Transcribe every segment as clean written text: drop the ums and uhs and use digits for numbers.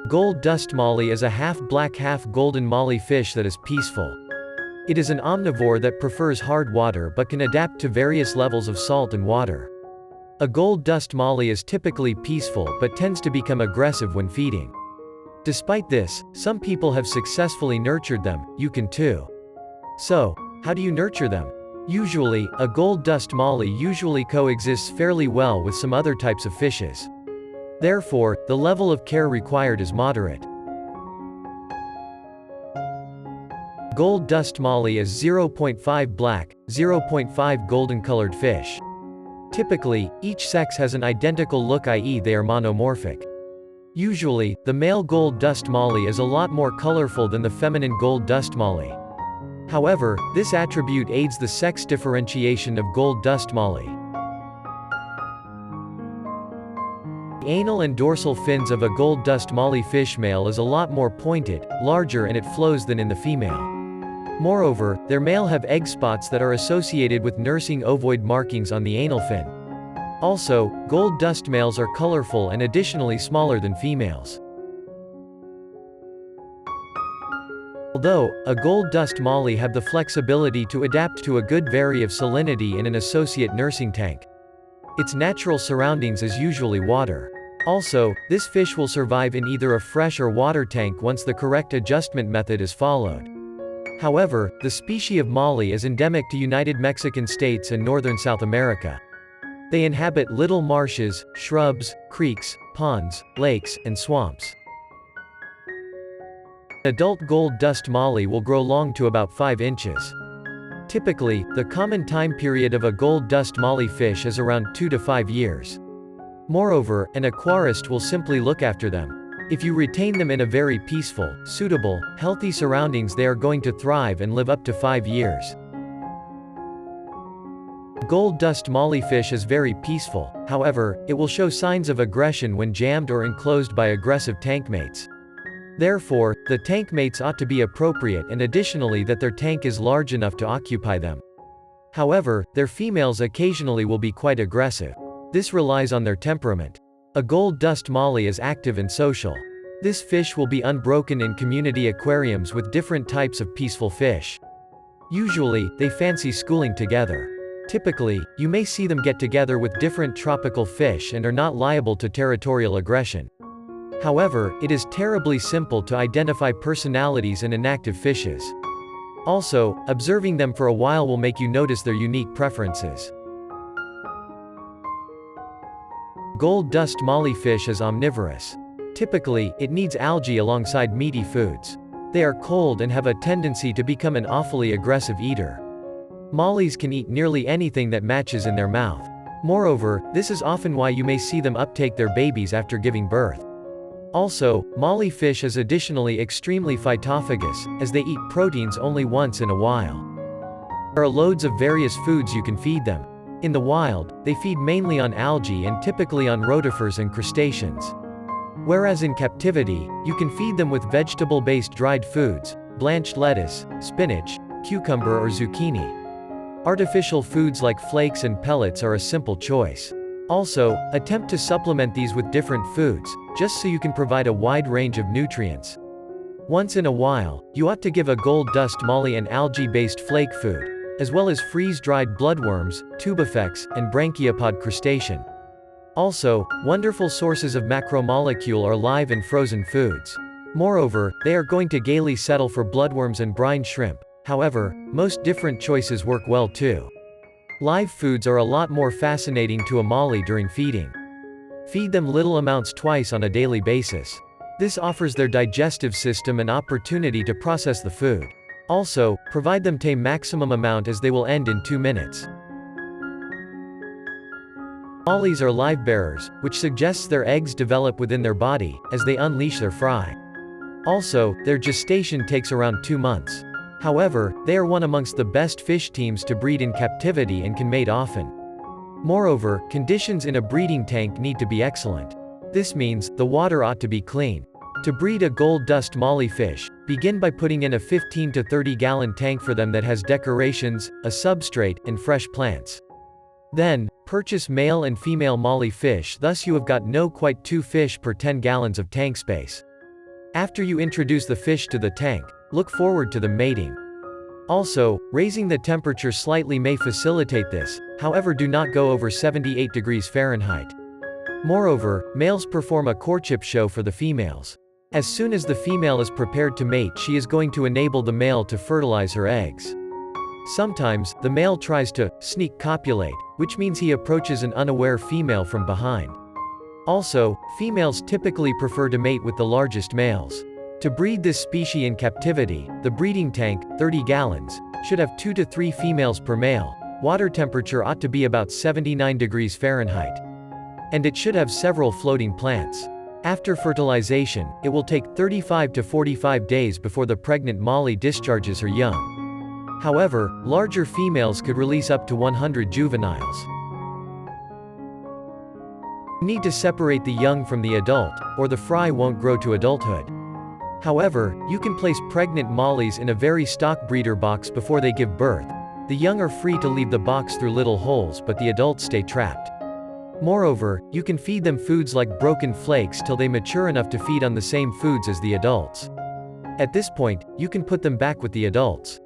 Gold Dust Molly is a half-black half-golden molly fish that is peaceful. It is an omnivore that prefers hard water but can adapt to various levels of salt and water. A gold dust molly is typically peaceful but tends to become aggressive when feeding. Despite this, some people have successfully nurtured them. You can too. So, how do you nurture them? Usually, a gold dust molly usually coexists fairly well with some other types of fishes. Therefore, the level of care required is moderate. Gold dust molly is 0.5 black, 0.5 golden colored fish. Typically, each sex has an identical look, i.e. they are monomorphic. Usually, the male gold dust molly is a lot more colorful than the feminine gold dust molly. However, this attribute aids the sex differentiation of gold dust molly. The anal and dorsal fins of a gold dust molly fish male is a lot more pointed, larger and it flows than in the female. Moreover, their male have egg spots that are associated with nursing ovoid markings on the anal fin. Also, gold dust males are colorful and additionally smaller than females. Although, a gold dust molly have the flexibility to adapt to a good vary of salinity in an associate nursing tank. Its natural surroundings is usually water. Also, this fish will survive in either a fresh or water tank once the correct adjustment method is followed. However, the species of molly is endemic to United Mexican states and northern South America. They inhabit little marshes, shrubs, creeks, ponds, lakes, and swamps. Adult gold dust molly will grow long to about 5 inches. Typically, the common time period of a gold dust molly fish is around 2 to 5 years. Moreover, an aquarist will simply look after them. If you retain them in a very peaceful, suitable, healthy surroundings, they are going to thrive and live up to 5 years. Gold dust molly fish is very peaceful, however, it will show signs of aggression when jammed or enclosed by aggressive tank mates. Therefore, the tank mates ought to be appropriate and additionally that their tank is large enough to occupy them. However, their females occasionally will be quite aggressive. This relies on their temperament. A gold dust molly is active and social. This fish will be unbroken in community aquariums with different types of peaceful fish. Usually, they fancy schooling together. Typically, you may see them get together with different tropical fish and are not liable to territorial aggression. However, it is terribly simple to identify personalities and inactive fishes. Also, observing them for a while will make you notice their unique preferences. Gold dust molly fish is omnivorous. Typically, it needs algae alongside meaty foods. They are cold and have a tendency to become an awfully aggressive eater. Mollies can eat nearly anything that matches in their mouth. Moreover, this is often why you may see them uptake their babies after giving birth. Also, molly fish is additionally extremely phytophagous, as they eat proteins only once in a while. There are loads of various foods you can feed them. In the wild, they feed mainly on algae and typically on rotifers and crustaceans. Whereas in captivity, you can feed them with vegetable-based dried foods, blanched lettuce, spinach, cucumber or zucchini. Artificial foods like flakes and pellets are a simple choice. Also, attempt to supplement these with different foods, just so you can provide a wide range of nutrients. Once in a while, you ought to give a gold dust molly an algae-based flake food, as well as freeze-dried bloodworms, tubifex, and branchiopod crustacean. Also, wonderful sources of macromolecule are live and frozen foods. Moreover, they are going to gaily settle for bloodworms and brine shrimp. However, most different choices work well too. Live foods are a lot more fascinating to a molly during feeding. Feed them little amounts twice on a daily basis. This offers their digestive system an opportunity to process the food. Also, provide them a maximum amount as they will end in 2 minutes. Mollies are live bearers, which suggests their eggs develop within their body, as they unleash their fry. Also, their gestation takes around 2 months. However, they are one amongst the best fish teams to breed in captivity and can mate often. Moreover, conditions in a breeding tank need to be excellent. This means, the water ought to be clean. To breed a gold dust molly fish, begin by putting in a 15 to 30-gallon tank for them that has decorations, a substrate, and fresh plants. Then, purchase male and female molly fish, thus you have got no quite 2 fish per 10 gallons of tank space. After you introduce the fish to the tank, look forward to them mating. Also, raising the temperature slightly may facilitate this, however do not go over 78 degrees Fahrenheit. Moreover, males perform a courtship show for the females. As soon as the female is prepared to mate, she is going to enable the male to fertilize her eggs. Sometimes, the male tries to sneak copulate, which means he approaches an unaware female from behind. Also, females typically prefer to mate with the largest males. To breed this species in captivity, the breeding tank, 30 gallons, should have 2 to 3 females per male. Water temperature ought to be about 79 degrees Fahrenheit. And it should have several floating plants. After fertilization, it will take 35 to 45 days before the pregnant molly discharges her young. However, larger females could release up to 100 juveniles. You need to separate the young from the adult, or the fry won't grow to adulthood. However, you can place pregnant mollies in a very stock breeder box before they give birth. The young are free to leave the box through little holes, but the adults stay trapped. Moreover, you can feed them foods like broken flakes till they mature enough to feed on the same foods as the adults. At this point, you can put them back with the adults.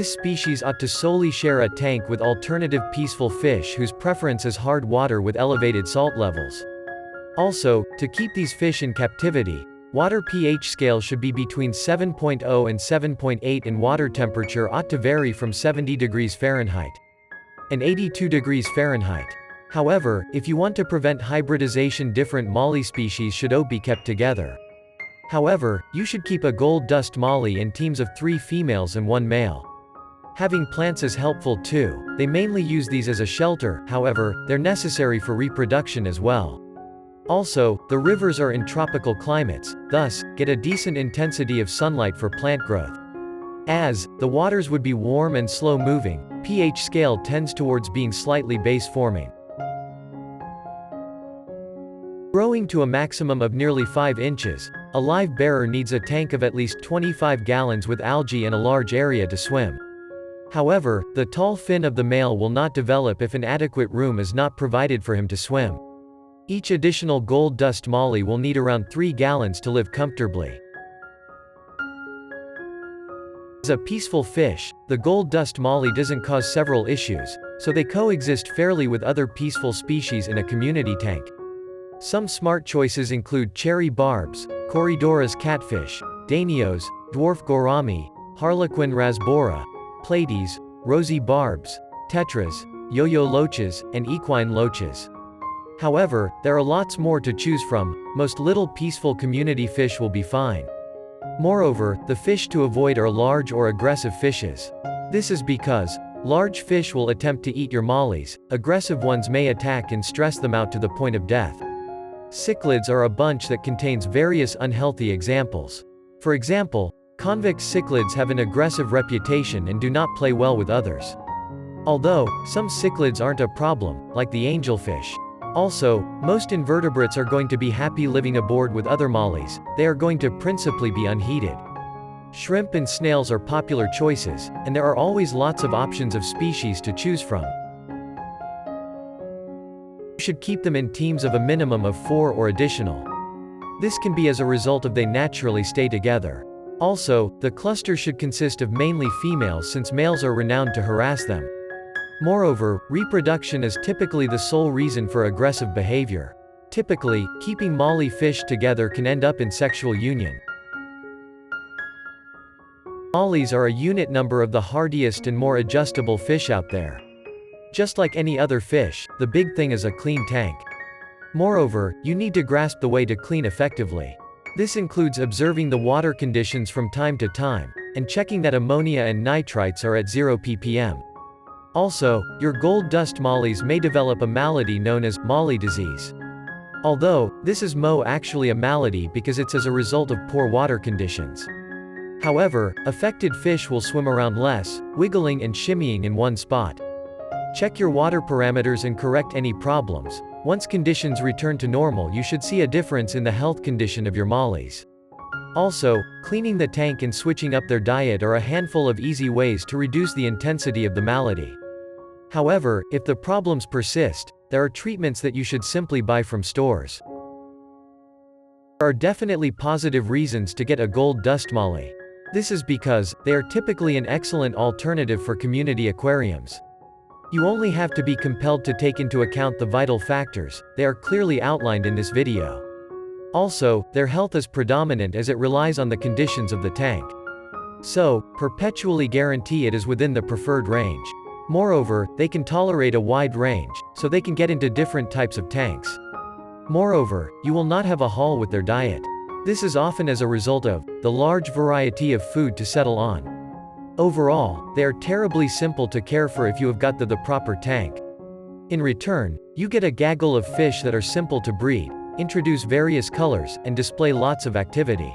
This species ought to solely share a tank with alternative peaceful fish whose preference is hard water with elevated salt levels. Also, to keep these fish in captivity, water pH scale should be between 7.0 and 7.8 and water temperature ought to vary from 70 degrees Fahrenheit and 82 degrees Fahrenheit. However, if you want to prevent hybridization, different molly species should be kept together. However, you should keep a gold dust molly in teams of 3 females and 1 male. Having plants is helpful too. They mainly use these as a shelter, however, they're necessary for reproduction as well. Also, the rivers are in tropical climates, thus, get a decent intensity of sunlight for plant growth. As the waters would be warm and slow-moving, pH scale tends towards being slightly base-forming. Growing to a maximum of nearly 5 inches, a live bearer needs a tank of at least 25 gallons with algae and a large area to swim. However, the tall fin of the male will not develop if an adequate room is not provided for him to swim. Each additional gold dust molly will need around 3 gallons to live comfortably. As a peaceful fish, the gold dust molly doesn't cause several issues, so they coexist fairly with other peaceful species in a community tank. Some smart choices include cherry barbs, Corydoras catfish, danios, dwarf gourami, harlequin rasbora, Pleiades, rosy barbs, tetras, yo-yo loaches, and equine loaches. However, there are lots more to choose from. Most little peaceful community fish will be fine. Moreover, the fish to avoid are large or aggressive fishes. This is because large fish will attempt to eat your mollies, aggressive ones may attack and stress them out to the point of death. Cichlids are a bunch that contains various unhealthy examples. For example, convex cichlids have an aggressive reputation and do not play well with others. Although, some cichlids aren't a problem, like the angelfish. Also, most invertebrates are going to be happy living aboard with other mollies, they are going to principally be unheated. Shrimp and snails are popular choices, and there are always lots of options of species to choose from. You should keep them in teams of a minimum of 4 or additional. This can be as a result of they naturally stay together. Also, the cluster should consist of mainly females since males are renowned to harass them. Moreover, reproduction is typically the sole reason for aggressive behavior. Typically, keeping molly fish together can end up in sexual union. Mollies are a unit number of the hardiest and more adjustable fish out there. Just like any other fish, the big thing is a clean tank. Moreover, you need to grasp the way to clean effectively. This includes observing the water conditions from time to time, and checking that ammonia and nitrites are at 0 ppm. Also, your gold dust mollies may develop a malady known as molly disease. Although, this is actually a malady because it's as a result of poor water conditions. However, affected fish will swim around less, wiggling and shimmying in one spot. Check your water parameters and correct any problems. Once conditions return to normal, you should see a difference in the health condition of your mollies. Also, cleaning the tank and switching up their diet are a handful of easy ways to reduce the intensity of the malady. However, if the problems persist, there are treatments that you should simply buy from stores. There are definitely positive reasons to get a gold dust molly. This is because they are typically an excellent alternative for community aquariums. You only have to be compelled to take into account the vital factors, they are clearly outlined in this video. Also, their health is predominant as it relies on the conditions of the tank. So, perpetually guarantee it is within the preferred range. Moreover, they can tolerate a wide range, so they can get into different types of tanks. Moreover, you will not have a haul with their diet. This is often as a result of the large variety of food to settle on. Overall, they are terribly simple to care for if you have got the proper tank. In return, you get a gaggle of fish that are simple to breed, introduce various colors, and display lots of activity.